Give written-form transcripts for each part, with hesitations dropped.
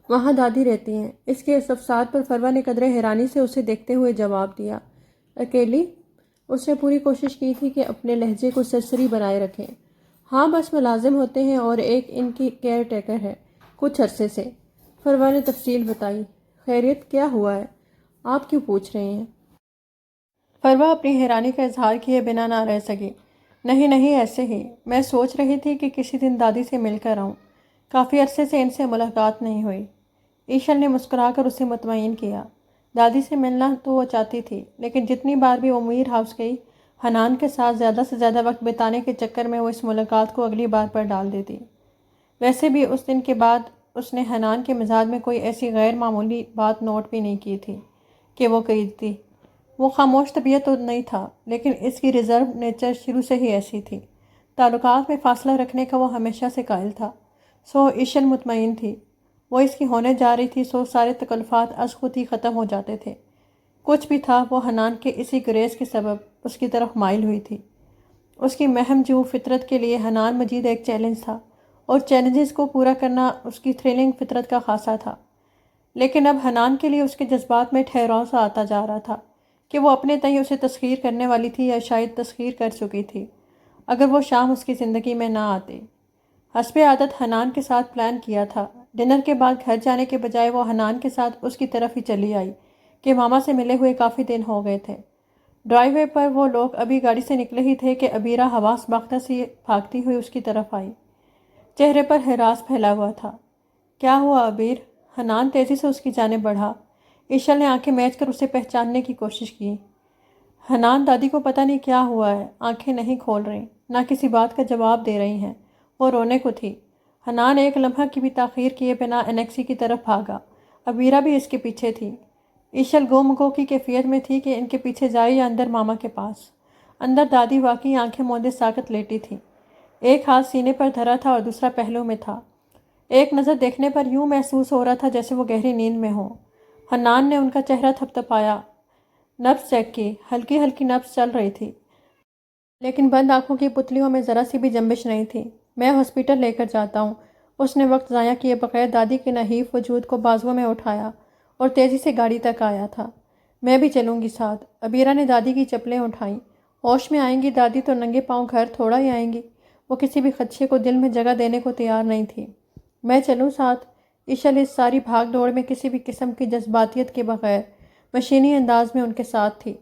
وہاں دادی رہتی ہیں۔ اس کے استفسار پر فروا نے قدرے حیرانی سے اسے دیکھتے ہوئے جواب دیا، اکیلی؟ اس نے پوری کوشش کی تھی کہ اپنے لہجے کو سرسری بنائے رکھیں۔ ہاں، بس ملازم ہوتے ہیں اور ایک ان کی کیئر ٹیکر ہے، کچھ عرصے سے۔ فروا نے تفصیل بتائی۔ خیریت؟ کیا ہوا ہے؟ آپ کیوں پوچھ رہے ہیں؟ فروا اپنی حیرانی کا اظہار کیے بنا نہ رہ سکی۔ نہیں نہیں، ایسے ہی میں سوچ رہی تھی کہ کسی دن دادی سے مل کر آؤں، کافی عرصے سے ان سے ملاقات نہیں ہوئی۔ ایشل نے مسکرا کر اسے مطمئن کیا۔ دادی سے ملنا تو وہ چاہتی تھی، لیکن جتنی بار بھی وہ میر ہاؤس گئی، حنان کے ساتھ زیادہ سے زیادہ وقت بتانے کے چکر میں وہ اس ملاقات کو اگلی بار پر ڈال دیتی۔ ویسے بھی اس دن کے بعد اس نے حنان کے مزاج میں کوئی ایسی غیر معمولی بات نوٹ بھی نہیں کی تھی کہ وہ قریدتی۔ وہ خاموش طبیعت تو نہیں تھا، لیکن اس کی ریزرو نیچر شروع سے ہی ایسی تھی۔ تعلقات میں فاصلہ رکھنے کا وہ ہمیشہ سے قائل تھا۔ سو ایشل مطمئن تھی، وہ اس کی ہونے جا رہی تھی، سو سارے تکلفات از خود ہی ختم ہو جاتے تھے۔ کچھ بھی تھا، وہ حنان کے اسی گریز کے سبب اس کی طرف مائل ہوئی تھی۔ اس کی مہم جو فطرت کے لیے حنان مجید ایک چیلنج تھا، اور چیلنجز کو پورا کرنا اس کی تھرلنگ فطرت کا خاصہ تھا۔ لیکن اب حنان کے لیے اس کے جذبات میں ٹھہراؤ سا آتا جا رہا تھا کہ وہ اپنے تئیں اسے تسخیر کرنے والی تھی یا شاید تسخیر کر چکی تھی اگر وہ شام اس کی زندگی میں نہ آتے۔ حسب عادت حنان کے ساتھ پلان کیا تھا۔ ڈنر کے بعد گھر جانے کے بجائے وہ حنان کے ساتھ اس کی طرف ہی چلی آئی کہ ماما سے ملے ہوئے کافی دن ہو گئے تھے۔ ڈرائیو وے پر وہ لوگ ابھی گاڑی سے نکلے ہی تھے کہ عبیرہ حواس باختہ سی بھاگتی ہوئی اس کی طرف آئی۔ چہرے پر ہراس پھیلا ہوا تھا۔ کیا ہوا عبیر؟ حنان تیزی سے اس کی جانب بڑھا۔ ایشل نے آنکھیں میچ کر اسے پہچاننے کی کوشش کی۔ حنان، دادی کو پتہ نہیں کیا ہوا ہے، آنکھیں نہیں کھول رہی، نہ کسی بات کا جواب دے رہی ہیں۔ وہ رونے کو تھی۔ حنان ایک لمحہ کی بھی تاخیر کیے بنا انیکسی کی طرف بھاگا۔ عبیرہ بھی اس کے پیچھے تھی۔ ایشل گم گو کی کیفیت میں تھی کہ ان کے پیچھے جائے یا اندر ماما کے پاس۔ اندر دادی واقعی آنکھیں موندے ساکت لیٹی تھی۔ ایک ہاتھ سینے پر دھرا تھا اور دوسرا پہلو میں تھا۔ ایک نظر دیکھنے پر یوں محسوس ہو رہا تھا جیسے وہ گہری نیند میں ہوں۔ حنان نے ان کا چہرہ تھپ تھپایا، نبض چیک کی۔ ہلکی ہلکی نبض چل رہی تھی، لیکن بند آنکھوں کی پتلیوں میں ذرا سی بھی جنبش نہیں تھی۔ میں ہاسپٹل لے کر جاتا ہوں۔ اس نے وقت ضائع کیے بغیر دادی کے نحیف وجود کو بازوؤں میں اٹھایا اور تیزی سے گاڑی تک آیا تھا۔ میں بھی چلوں گی ساتھ۔ عبیرہ نے دادی کی چپلیں اٹھائیں۔ ہوش میں آئیں گی دادی تو ننگے پاؤں گھر تھوڑا ہی آئیں گی۔ وہ کسی بھی خدشے کو دل میں جگہ دینے کو تیار نہیں تھی۔ میں چلوں ساتھ؟ ایشل اس ساری بھاگ دوڑ میں کسی بھی قسم کی جذباتیت کے بغیر مشینی انداز میں ان کے ساتھ تھی۔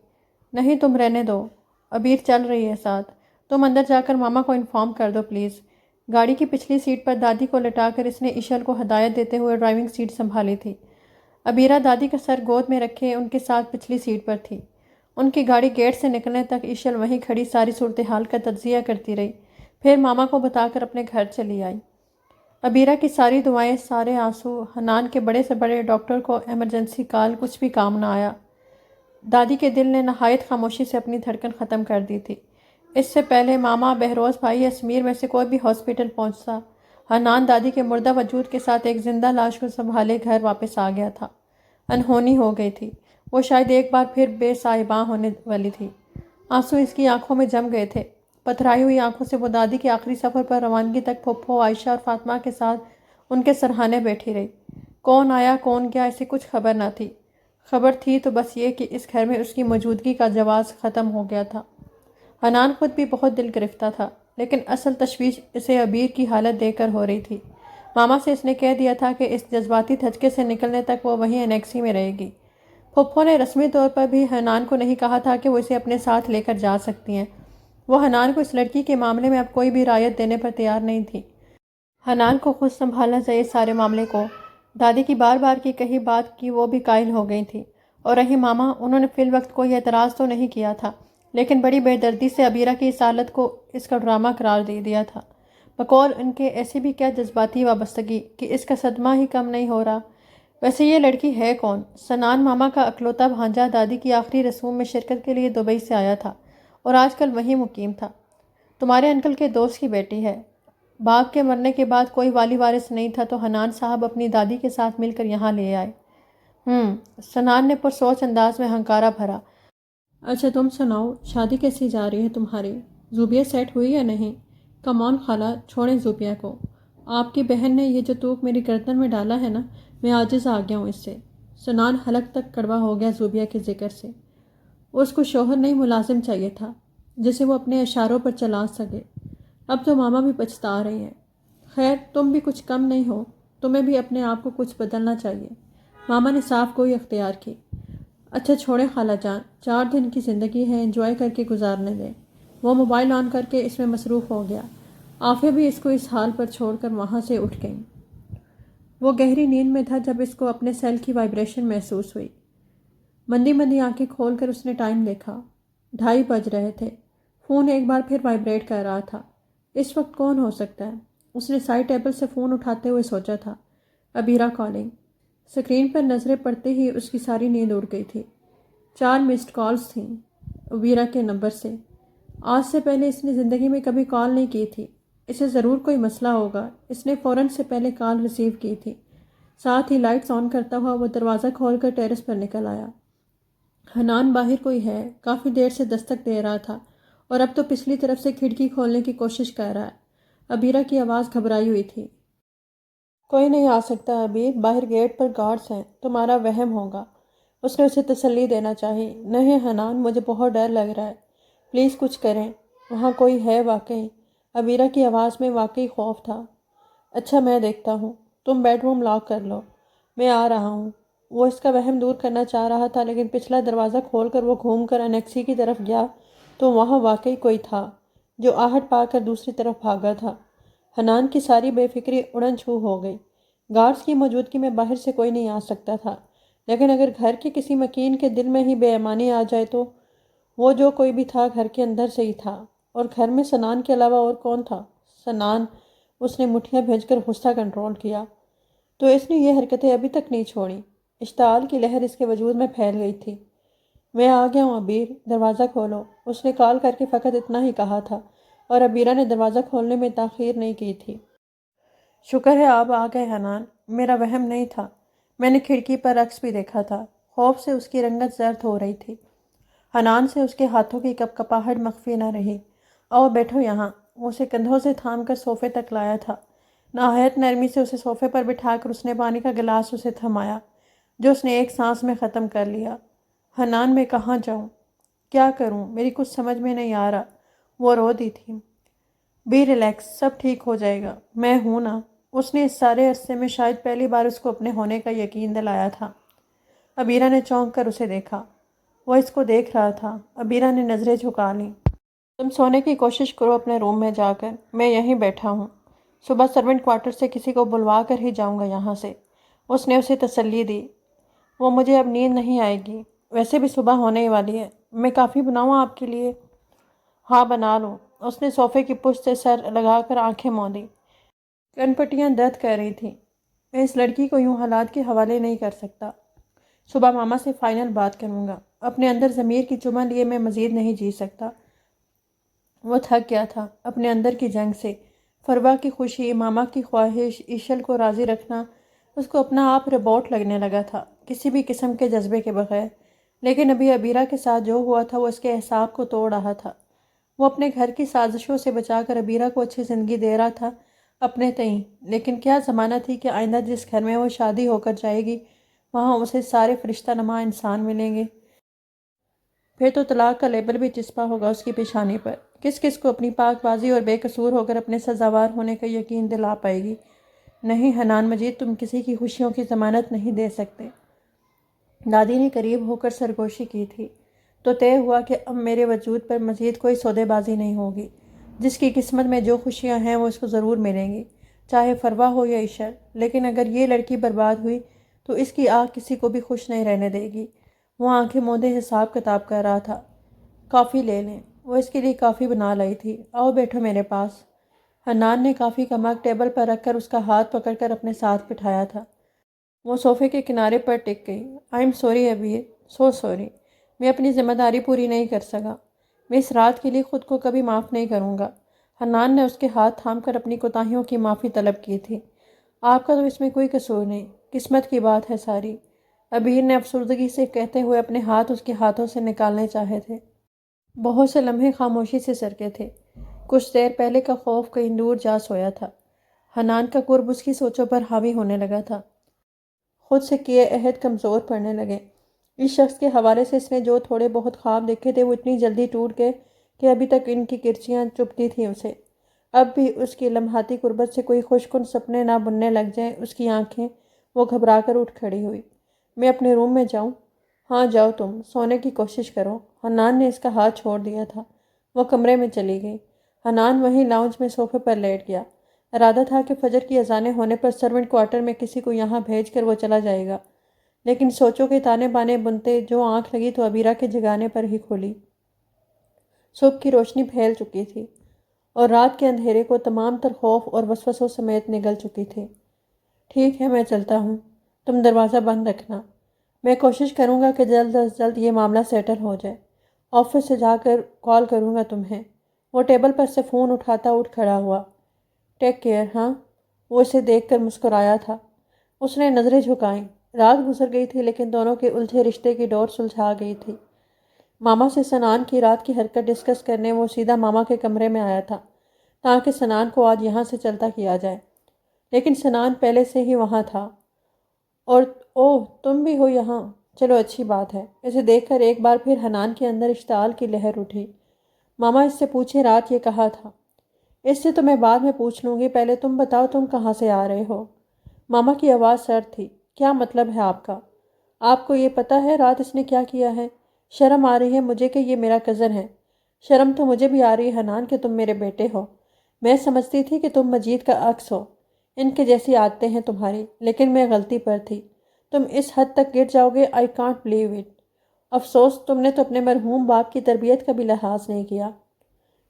نہیں، تم رہنے دو، عبیر چل رہی ہے ساتھ۔ تم اندر جا کر ماما کو انفارم کر دو پلیز۔ گاڑی کی پچھلی سیٹ پر دادی کو لٹا کر اس نے ایشل کو ہدایت دیتے ہوئے ڈرائیونگ سیٹ سنبھالی تھی۔ عبیرہ دادی کا سر گود میں رکھے ان کے ساتھ پچھلی سیٹ پر تھی۔ ان کی گاڑی گیٹ سے نکلنے تک ایشل وہیں کھڑی ساری صورتحال کا تجزیہ کرتی رہی، پھر ماما کو بتا کر اپنے گھر چلی آئی۔ عبیرہ کی ساری دعائیں، سارے آنسو، حنان کے بڑے سے بڑے ڈاکٹر کو ایمرجنسی کال، کچھ بھی کام نہ آیا۔ دادی کے دل نے نہایت خاموشی سے اپنی دھڑکن ختم کر دی تھی۔ اس سے پہلے ماما، بہروز بھائی یا سمیر میں سے کوئی بھی ہاسپٹل پہنچتا، حنان دادی کے مردہ وجود کے ساتھ ایک زندہ لاش کو سنبھالے گھر واپس آ گیا تھا۔ انہونی ہو گئی تھی۔ وہ شاید ایک بار پھر بے صاحباں ہونے والی تھی۔ آنسو اس کی آنکھوں میں جم گئے تھے۔ پتھرائی ہوئی آنکھوں سے وہ دادی کے آخری سفر پر روانگی تک پھوپھو عائشہ اور فاطمہ کے ساتھ ان کے سرہانے بیٹھی رہی۔ کون آیا کون گیا اسے کچھ خبر نہ تھی۔ خبر تھی تو بس یہ کہ اس گھر میں اس کی موجودگی کا جواز ختم ہو گیا تھا۔ حنان خود بھی بہت دل گرفتہ تھا، لیکن اصل تشویش اسے عبیر کی حالت دیکھ کر ہو رہی تھی۔ ماما سے اس نے کہہ دیا تھا کہ اس جذباتی دھچکے سے نکلنے تک وہ وہیں انیکسی میں رہے گی۔ پھپھو نے رسمی طور پر بھی حنان کو نہیں کہا تھا کہ وہ اسے اپنے ساتھ لے کر جا سکتی ہیں۔ وہ حنان کو اس لڑکی کے معاملے میں اب کوئی بھی رعایت دینے پر تیار نہیں تھی۔ حنان کو خود سنبھالنا چاہیے سارے معاملے کو۔ دادی کی بار بار کی کہی بات کی وہ بھی قائل ہو گئی تھی۔ اور رہی ماما، انہوں نے فی الوقت کوئی اعتراض تو نہیں کیا تھا، لیکن بڑی بے دردی سے عبیرہ کی اس حالت کو اس کا ڈرامہ قرار دے دیا تھا۔ بقول ان کے ایسی بھی کیا جذباتی وابستگی کہ اس کا صدمہ ہی کم نہیں ہو رہا۔ ویسے یہ لڑکی ہے کون؟ سنان ماما کا اکلوتا بھانجا دادی کی آخری رسوم میں شرکت کے لیے دبئی سے آیا تھا اور آج کل وہیں مقیم تھا۔ تمہارے انکل کے دوست کی بیٹی ہے۔ باپ کے مرنے کے بعد کوئی والی وارث نہیں تھا تو حنان صاحب اپنی دادی کے ساتھ مل کر یہاں لے آئے۔ سنان نے پرسوچ انداز میں ہنکارا بھرا۔ اچھا تم سناؤ، شادی کیسی جا رہی ہے تمہاری؟ زوبیہ سیٹ ہوئی یا نہیں؟ کم آن خالہ، چھوڑیں زوبیہ کو، آپ کی بہن نے یہ جو توک میری گردن میں ڈالا ہے نا، میں عاجز آ گیا ہوں اس سے۔ سنان حلق تک کڑوا ہو گیا زوبیہ کے ذکر سے۔ اس کو شوہر نہیں ملازم چاہیے تھا جسے وہ اپنے اشاروں پر چلا سکے۔ اب تو ماما بھی پچھتا رہی ہیں۔ خیر تم بھی کچھ کم نہیں ہو، تمہیں بھی اپنے آپ کو کچھ بدلنا چاہیے۔ ماما نے صاف گوئی اختیار کی۔ اچھا چھوڑیں خالہ جان، 4 دن کی زندگی ہے، انجوائے کر کے گزارنے دیں۔ وہ موبائل آن کر کے اس میں مصروف ہو گیا۔ عافیہ بھی اس کو اس حال پر چھوڑ کر وہاں سے اٹھ گئی۔ وہ گہری نیند میں تھا جب اس کو اپنے سیل کی وائبریشن محسوس ہوئی۔ مندی مندی آنکھیں کھول کر اس نے ٹائم دیکھا۔ 2:30 بج رہے تھے۔ فون ایک بار پھر وائبریٹ کر رہا تھا۔ اس وقت کون ہو سکتا ہے؟ اس نے سائڈ ٹیبل سے فون اٹھاتے ہوئے سوچا تھا۔ ابیرہ کالنگ۔ اسکرین پر نظریں پڑتے ہی اس کی ساری نیند اڑ گئی تھی۔ 4 مسڈ کالز تھیں ابیرہ کے نمبر سے۔ آج سے پہلے اس نے زندگی میں کبھی کال نہیں کی تھی۔ اسے ضرور کوئی مسئلہ ہوگا۔ اس نے فوراً سے پہلے کال ریسیو کی تھی۔ ساتھ ہی لائٹس آن کرتا ہوا وہ دروازہ کھول کر ٹیرس پر نکل آیا۔ حنان باہر کوئی ہے، کافی دیر سے دستک دے رہا تھا اور اب تو پچھلی طرف سے کھڑکی کھولنے کی کوشش کر رہا ہے۔ ابیرہ کی آواز گھبرائی ہوئی تھی۔ کوئی نہیں آ سکتا ابیر، باہر گیٹ پر گارڈز ہیں، تمہارا وہم ہوگا۔ اس نے اسے تسلی دینا چاہی۔ نہیں حنان، مجھے بہت ڈر لگ رہا ہے، پلیز کچھ کریں، وہاں کوئی ہے واقعی۔ ابیرہ کی آواز میں واقعی خوف تھا۔ اچھا میں دیکھتا ہوں، تم بیڈ روم لاک کر لو، میں آ رہا ہوں۔ وہ اس کا وہم دور کرنا چاہ رہا تھا لیکن پچھلا دروازہ کھول کر وہ گھوم کر انیکسی کی طرف گیا تو وہاں واقعی کوئی تھا جو آہٹ پا کر دوسری طرف بھاگا تھا۔ حنان کی ساری بے فکری اڑن چھو ہو گئی۔ گارڈز کی موجودگی میں باہر سے کوئی نہیں آ سکتا تھا، لیکن اگر گھر کے کسی مکین کے دل میں ہی بے ایمانی آ جائے تو وہ جو کوئی بھی تھا گھر کے اندر سے ہی تھا، اور گھر میں سنان کے علاوہ اور کون تھا؟ سنان۔ اس نے مٹھیاں بھیج کر غصہ کنٹرول کیا تو اس نے یہ حرکتیں ابھی تک نہیں چھوڑیں۔ اشتعال کی لہر اس کے وجود میں پھیل گئی تھی۔ میں آ گیا ہوں ابیر، دروازہ کھولو۔ اس نے کال کر کے فقط اتنا ہی کہا تھا اور ابیرہ نے دروازہ کھولنے میں تاخیر نہیں کی تھی۔ شکر ہے آپ آ گئے حنان، میرا وہم نہیں تھا، میں نے کھڑکی پر عکس بھی دیکھا تھا۔ خوف سے اس کی رنگت زرد ہو رہی تھی۔ حنان سے اس کے ہاتھوں کی کپ کپاہٹ مخفی نہ رہی۔ آؤ بیٹھو یہاں۔ وہ اسے کندھوں سے تھام کر صوفے تک لایا تھا۔ نہایت نرمی سے اسے صوفے پر بٹھا کر اس نے پانی کا گلاس اسے تھمایا جو اس نے ایک سانس میں ختم کر لیا۔ حنان میں کہاں جاؤں؟ کیا کروں؟ میری کچھ سمجھ میں نہیں آ رہا۔ وہ رو دی تھی۔ بی ریلیکس، سب ٹھیک ہو جائے گا، میں ہوں نا۔ اس نے اس سارے عرصے میں شاید پہلی بار اس کو اپنے ہونے کا یقین دلایا تھا۔ ابیرہ نے چونک کر اسے دیکھا۔ وہ اس کو دیکھ رہا تھا۔ ابیرہ نے نظریں جھکا لیں۔ تم سونے کی کوشش کرو اپنے روم میں جا کر، میں یہیں بیٹھا ہوں۔ صبح سرونٹ کوارٹر سے کسی کو بلوا کر ہی جاؤں گا یہاں سے۔ اس نے اسے تسلی دی۔ وہ مجھے اب نیند نہیں آئے گی، ویسے بھی صبح ہونے ہی والی ہے۔ میں کافی بناؤں آپ کے لیے؟ ہاں بنا لو۔ اس نے صوفے کی پشت سے سر لگا کر آنکھیں موندیں۔ کن پٹیاں درد کر رہی تھیں۔ میں اس لڑکی کو یوں حالات کے حوالے نہیں کر سکتا۔ صبح ماما سے فائنل بات کروں گا۔ اپنے اندر ضمیر کی چمہ لیے میں مزید نہیں جی سکتا۔ وہ تھک گیا تھا اپنے اندر کی جنگ سے۔ فروا کی خوشی، ماما کی خواہش، ایشل کو راضی رکھنا اس کو اپنا آپ روبوٹ لگنے لگا تھا، کسی بھی قسم کے جذبے کے بغیر۔ لیکن ابھی ابیرہ کے ساتھ جو ہوا تھا وہ اس کے اعصاب کو توڑ رہا تھا۔ وہ اپنے گھر کی سازشوں سے بچا کر ابیرہ کو اچھی زندگی دے رہا تھا اپنے تئیں، لیکن کیا ضمانت تھی کہ آئندہ جس گھر میں وہ شادی ہو کر جائے گی وہاں اسے سارے فرشتہ نما انسان ملیں گے؟ پھر تو طلاق کا لیبل بھی چسپا ہوگا اس کی پیشانی پر۔ کس کس کو اپنی پاک بازی اور بے قصور ہو کر اپنے سزاوار ہونے کا یقین دلا پائے گی؟ نہیں حنان مجید، تم کسی کی خوشیوں کی ضمانت نہیں دے سکتے۔ دادی نے قریب ہو کر سرگوشی کی تھی۔ تو طے ہوا کہ اب میرے وجود پر مزید کوئی سودے بازی نہیں ہوگی۔ جس کی قسمت میں جو خوشیاں ہیں وہ اس کو ضرور ملیں گی، چاہے فروا ہو یا عشر۔ لیکن اگر یہ لڑکی برباد ہوئی تو اس کی آنکھ کسی کو بھی خوش نہیں رہنے دے گی۔ وہ آنکھیں موندے حساب کتاب کر رہا تھا۔ کافی لے لیں۔ وہ اس کے لیے کافی بنا لائی تھی۔ آؤ بیٹھو میرے پاس۔ حنان نے کافی کا مگ ٹیبل پر رکھ کر اس کا ہاتھ پکڑ کر اپنے ساتھ بٹھایا تھا۔ وہ صوفے کے کنارے پر ٹک گئی۔ I am sorry Abeer, so sorry, میں اپنی ذمہ داری پوری نہیں کر سکا۔ میں اس رات کے لیے خود کو کبھی معاف نہیں کروں گا۔ حنان نے اس کے ہاتھ تھام کر اپنی کوتاہیوں کی معافی طلب کی تھی۔ آپ کا تو اس میں کوئی قصور نہیں، قسمت کی بات ہے ساری، ابیر نے افسردگی سے کہتے ہوئے اپنے ہاتھ اس کے ہاتھوں سے نکالنے چاہے تھے۔ بہت سے لمحے خاموشی سے سرکے تھے۔ کچھ دیر پہلے کا خوف کہیں دور جا سویا تھا۔ حنان کا قرب اس کی سوچوں پر حاوی ہونے لگا تھا۔ خود سے کیے عہد کمزور پڑنے لگے۔ اس شخص کے حوالے سے اس نے جو تھوڑے بہت خواب دیکھے تھے وہ اتنی جلدی ٹوٹ گئے کہ ابھی تک ان کی کرچیاں چبھتی تھیں اسے۔ اب بھی اس کی لمحاتی قربت سے کوئی خوش کن سپنے نہ بننے لگ جائیں اس کی آنکھیں، وہ گھبرا کر اٹھ کھڑی ہوئی۔ میں اپنے روم میں جاؤں؟ ہاں جاؤ، تم سونے کی کوشش کرو۔ حنان نے اس کا ہاتھ چھوڑ دیا تھا۔ وہ کمرے میں چلی گئی۔ حنان وہیں لاؤنج میں صوفے پر لیٹ گیا۔ ارادہ تھا کہ فجر کی اذانیں ہونے پر سرونٹ کوارٹر میں کسی کو یہاں بھیج کر وہ چلا جائے گا، لیکن سوچوں کے تانے بانے بنتے جو آنکھ لگی تو عبیرہ کے جگانے پر ہی کھولی۔ صبح کی روشنی پھیل چکی تھی اور رات کے اندھیرے کو تمام تر خوف اور وسوسوں سمیت نگل چکی تھی۔ ٹھیک ہے، میں چلتا ہوں، تم دروازہ بند رکھنا۔ میں کوشش کروں گا کہ جلد از جلد یہ معاملہ سیٹل ہو جائے۔ آفس سے جا کر کال کروں گا تمہیں۔ وہ ٹیبل پر سے فون اٹھاتا اٹھ کھڑا ہوا۔ ٹیک کیئر، ہاں؟ وہ اسے دیکھ کر مسکرایا تھا۔ اس نے نظریں جھکائیں۔ رات گزر گئی تھی لیکن دونوں کے الجھے رشتے کی ڈور سلجھا گئی تھی۔ ماما سے سنان کی رات کی حرکت ڈسکس کرنے وہ سیدھا ماما کے کمرے میں آیا تھا تاکہ سنان کو آج یہاں سے چلتا کیا جائے، لیکن سنان پہلے سے ہی وہاں تھا۔ اور اوہ، تم بھی ہو یہاں؟ چلو اچھی بات ہے۔ اسے دیکھ کر ایک بار پھر حنان کے اندر اشتعال کی لہر اٹھی۔ ماما اس سے پوچھیں رات یہ کہا تھا؟ اس سے تو میں بعد میں پوچھ لوں گی، پہلے تم بتاؤ تم کہاں سے آ رہے ہو؟ ماما کی آواز سرد تھی۔ کیا مطلب ہے آپ کا؟ آپ کو یہ پتہ ہے رات اس نے کیا کیا ہے؟ شرم آ رہی ہے مجھے کہ یہ میرا کزن ہے۔ شرم تو مجھے بھی آ رہی ہے حنان کہ تم میرے بیٹے ہو۔ میں سمجھتی تھی کہ تم مجید کا عکس ہو، ان کے جیسی عادتیں ہیں تمہاری، لیکن میں غلطی پر تھی۔ تم اس حد تک گر جاؤ گے، آئی کانٹ بلیو اٹ۔ افسوس، تم نے تو اپنے مرحوم باپ کی تربیت کا بھی لحاظ نہیں کیا۔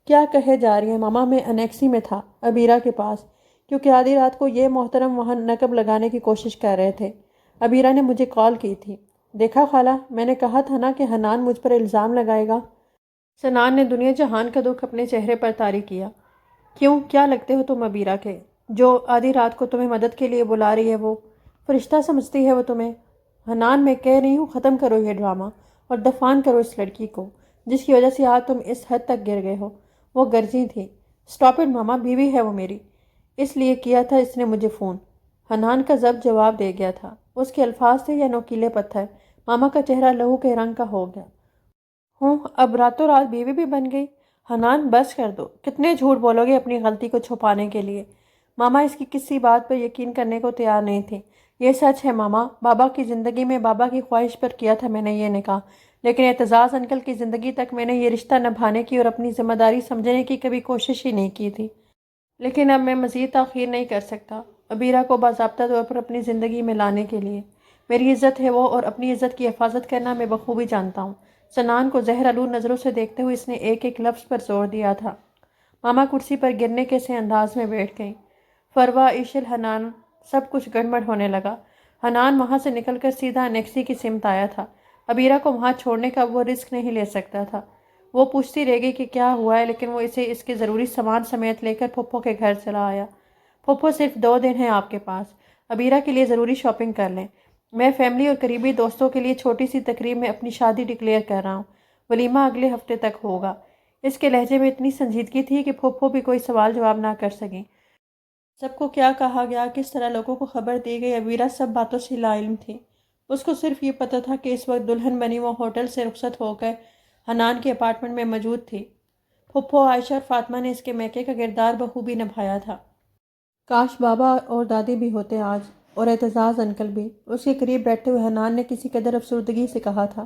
کیا کہے جا رہی ہیں ماما؟ میں انیکسی میں تھا، عبیرہ کے پاس، کیونکہ آدھی رات کو یہ محترم وہاں نقب لگانے کی کوشش کر رہے تھے۔ عبیرہ نے مجھے کال کی تھی۔ دیکھا خالہ، میں نے کہا تھا نا کہ حنان مجھ پر الزام لگائے گا۔ سنان نے دنیا جہان کا دکھ اپنے چہرے پر طاری کیا۔ کیوں، کیا لگتے ہو تم عبیرہ کے؟ جو آدھی رات کو تمہیں مدد کے لیے بلا رہی ہے وہ فرشتہ سمجھتی ہے وہ تمہیں؟ حنان، میں کہہ رہی ہوں ختم کرو یہ ڈرامہ اور دفان کرو اس لڑکی کو جس کی وجہ سے آج تم اس حد تک گر گئے ہو۔ وہ گرجی تھی۔ اسٹاپ اٹ ماما، بیوی ہے وہ میری، اس لیے کیا تھا اس نے مجھے فون۔ حنان کا ضبط جواب دے گیا تھا۔ اس کے الفاظ تھے یا نوکیلے پتھر؟ ماما کا چہرہ لہو کے رنگ کا ہو گیا۔ ہوں، اب راتوں رات بیوی بھی بن گئی؟ حنان، بس کر دو، کتنے جھوٹ بولو گے اپنی غلطی کو چھپانے کے لیے؟ ماما اس کی کسی بات پر یقین کرنے کو تیار نہیں تھی۔ یہ سچ ہے ماما، بابا کی زندگی میں بابا کی خواہش پر کیا تھا میں نے یہ نکاح، لیکن اعتزاز انکل کی زندگی تک میں نے یہ رشتہ نبھانے کی اور اپنی ذمہ داری سمجھنے کی کبھی کوشش ہی نہیں کی تھی۔ لیکن اب میں مزید تاخیر نہیں کر سکتا عبیرہ کو باضابطہ طور پر اپنی زندگی میں لانے کے لیے۔ میری عزت ہے وہ، اور اپنی عزت کی حفاظت کرنا میں بخوبی جانتا ہوں۔ سنان کو زہر آلود نظروں سے دیکھتے ہوئے اس نے ایک ایک لفظ پر زور دیا تھا۔ ماما کرسی پر گرنے کے سے انداز میں بیٹھ گئیں۔ فروا، ایشل، حنان، سب کچھ گڑبڑ ہونے لگا۔ حنان وہاں سے نکل کر سیدھا انیکسی کی سمت آیا تھا۔ عبیرہ کو وہاں چھوڑنے کا وہ رسک نہیں لے سکتا تھا۔ وہ پوچھتی رہ گئی کہ کیا ہوا ہے، لیکن وہ اسے اس کے ضروری سامان سمیت لے کر پھپھو کے گھر چلا آیا۔ پھپھو، صرف 2 دن ہیں آپ کے پاس، عبیرہ کے لیے ضروری شاپنگ کر لیں۔ میں فیملی اور قریبی دوستوں کے لیے چھوٹی سی تقریب میں اپنی شادی ڈکلیئر کر رہا ہوں۔ ولیمہ اگلے ہفتے تک ہوگا۔ اس کے لہجے میں اتنی سنجیدگی تھی کہ پھپھو بھی کوئی سوال جواب نہ کر سکیں۔ سب کو کیا کہا گیا، کس طرح لوگوں کو خبر دی گئی، عبیرہ سب باتوں سے لا علم تھی۔ اس کو صرف یہ پتہ تھا کہ اس وقت دلہن بنی وہ ہوٹل سے رخصت ہو کر حنان کے اپارٹمنٹ میں موجود تھی۔ پھپھو، عائشہ اور فاطمہ نے اس کے میکے کا کردار بخوبی نبھایا تھا۔ کاش بابا اور دادی بھی ہوتے آج، اور اعتزاز انکل بھی۔ اس کے قریب بیٹھتے ہوئے حنان نے کسی قدر افسردگی سے کہا تھا۔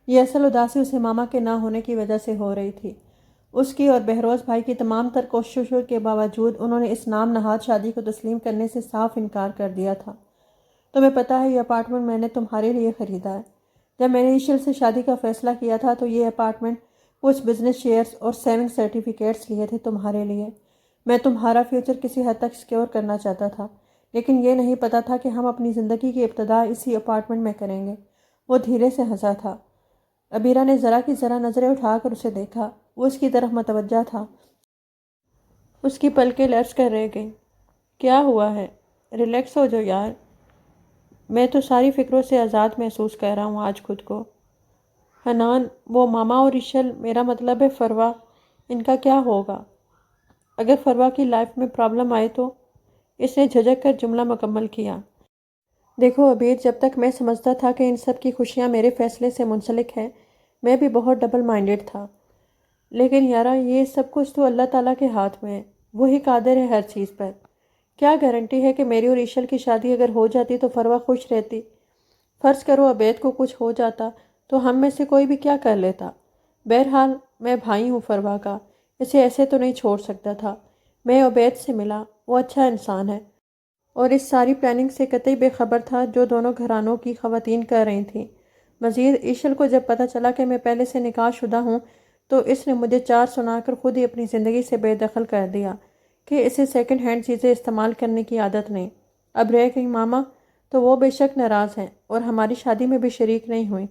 یہ اصل اداسی اسے ماما کے نہ ہونے کی وجہ سے ہو رہی تھی۔ اس کی اور بہروز بھائی کی تمام تر کوششوں کے باوجود انہوں نے اس نام نہاد شادی کو تسلیم کرنے سے صاف انکار کر دیا تھا۔ تمہیں پتہ ہے یہ اپارٹمنٹ میں نے تمہارے لیے خریدا ہے۔ جب میں نے ایشل سے شادی کا فیصلہ کیا تھا تو یہ اپارٹمنٹ، کچھ بزنس شیئرز اور سیونگ سرٹیفکیٹس لیے تھے تمہارے لیے۔ میں تمہارا فیوچر کسی حد تک سیکیور کرنا چاہتا تھا، لیکن یہ نہیں پتہ تھا کہ ہم اپنی زندگی کی ابتدا اسی اپارٹمنٹ میں کریں گے۔ وہ دھیرے سے ہنسا تھا۔ عبیرہ نے ذرا کی ذرا نظریں اٹھا کر اسے دیکھا۔ وہ اس کی طرف متوجہ تھا۔ اس کی پلکیں لرز کر رہ گئیں۔ کیا ہوا ہے؟ ریلیکس ہو جو یار۔ میں تو ساری فکروں سے آزاد محسوس کر رہا ہوں آج خود کو۔ حنان، وہ ماما اور ایشل، میرا مطلب ہے فروا، ان کا کیا ہوگا؟ اگر فروا کی لائف میں پرابلم آئے تو؟ اس نے جھجک کر جملہ مکمل کیا۔ دیکھو عبید، جب تک میں سمجھتا تھا کہ ان سب کی خوشیاں میرے فیصلے سے منسلک ہیں، میں بھی بہت ڈبل مائنڈڈ تھا۔ لیکن یارا، یہ سب کچھ تو اللہ تعالیٰ کے ہاتھ میں ہے، وہی قادر ہے ہر چیز پر۔ کیا گارنٹی ہے کہ میری اور ایشل کی شادی اگر ہو جاتی تو فروا خوش رہتی؟ فرض کرو عبید کو کچھ ہو جاتا تو ہم میں سے کوئی بھی کیا کر لیتا؟ بہرحال میں بھائی ہوں فروا کا، اسے ایسے تو نہیں چھوڑ سکتا تھا۔ میں عبید سے ملا، وہ اچھا انسان ہے اور اس ساری پلاننگ سے قطعی بے خبر تھا جو دونوں گھرانوں کی خواتین کر رہی تھیں۔ مزید ایشل کو جب پتہ چلا کہ میں پہلے سے نکاح شدہ ہوں تو اس نے مجھے چار سنا کر خود ہی اپنی زندگی سے بے دخل کر دیا کہ اسے سیکنڈ ہینڈ چیزیں استعمال کرنے کی عادت نہیں۔ اب رہ گئی ماما، تو وہ بے شک ناراض ہیں اور ہماری شادی میں بھی شریک نہیں ہوئی،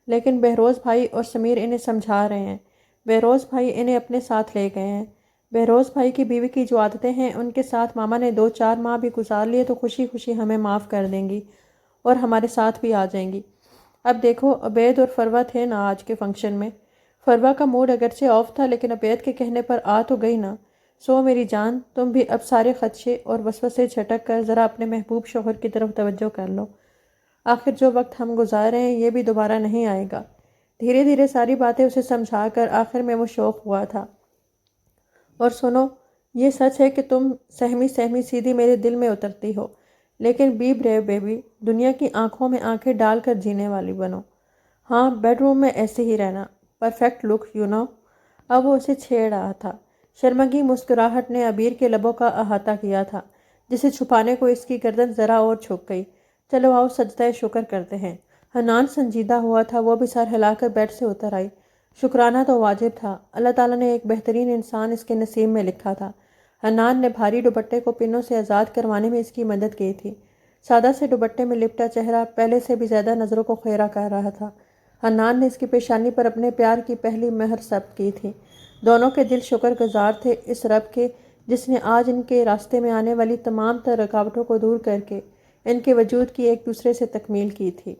لیکن بہروز بھائی اور سمیر انہیں سمجھا رہے ہیں۔ بہروز بھائی انہیں اپنے ساتھ لے گئے ہیں۔ بہروز بھائی کی بیوی کی جو عادتیں ہیں ان کے ساتھ ماما نے 2-4 ماہ بھی گزار لیے تو خوشی خوشی ہمیں معاف کر دیں گی اور ہمارے ساتھ بھی آ جائیں گی۔ اب دیکھو، عبید اور فروا تھے نا آج کے فنکشن میں۔ فروا کا موڈ اگرچہ آف تھا لیکن عبید کے کہنے پر آ تو گئی نا۔ سو میری جان، تم بھی اب سارے خدشے اور وسوسے جھٹک کر ذرا اپنے محبوب شوہر کی طرف توجہ کر لو۔ آخر جو وقت ہم گزار رہے ہیں یہ بھی دوبارہ نہیں آئے گا۔ دھیرے دھیرے ساری باتیں اسے سمجھا کر آخر میں وہ شوق ہوا تھا۔ اور سنو، یہ سچ ہے کہ تم سہمی سہمی سیدھی میرے دل میں اترتی ہو، لیکن بی بریو بیبی، دنیا کی آنکھوں میں آنکھیں ڈال کر جینے والی بنو۔ ہاں، بیڈ روم میں ایسے ہی رہنا، پرفیکٹ لک یو نو۔ اب وہ اسے چھیڑ رہا تھا۔ شرمگی مسکراہٹ نے عبیر کے لبوں کا احاطہ کیا تھا، جسے چھپانے کو اس کی گردن ذرا اور جھک گئی۔ چلو آؤ سجدہ شکر کرتے ہیں۔ حنان سنجیدہ ہوا تھا، وہ بھی سر ہلا کر بیڈ سے اتر آئی۔ شکرانہ تو واجب تھا، اللہ تعالیٰ نے ایک بہترین انسان اس کے نصیب میں لکھا تھا۔ حنان نے بھاری دوپٹے کو پنوں سے آزاد کروانے میں اس کی مدد کی تھی۔ سادہ سے دوپٹے میں لپٹا چہرہ پہلے سے بھی زیادہ نظروں کو خیرہ کر رہا تھا۔ حنان نے اس کی پیشانی پر اپنے پیار کی پہلی مہر ثبت کی تھی۔ دونوں کے دل شکر گزار تھے اس رب کے جس نے آج ان کے راستے میں آنے والی تمام تر رکاوٹوں کو دور کر کے ان کے وجود کی ایک دوسرے سے تکمیل کی تھی۔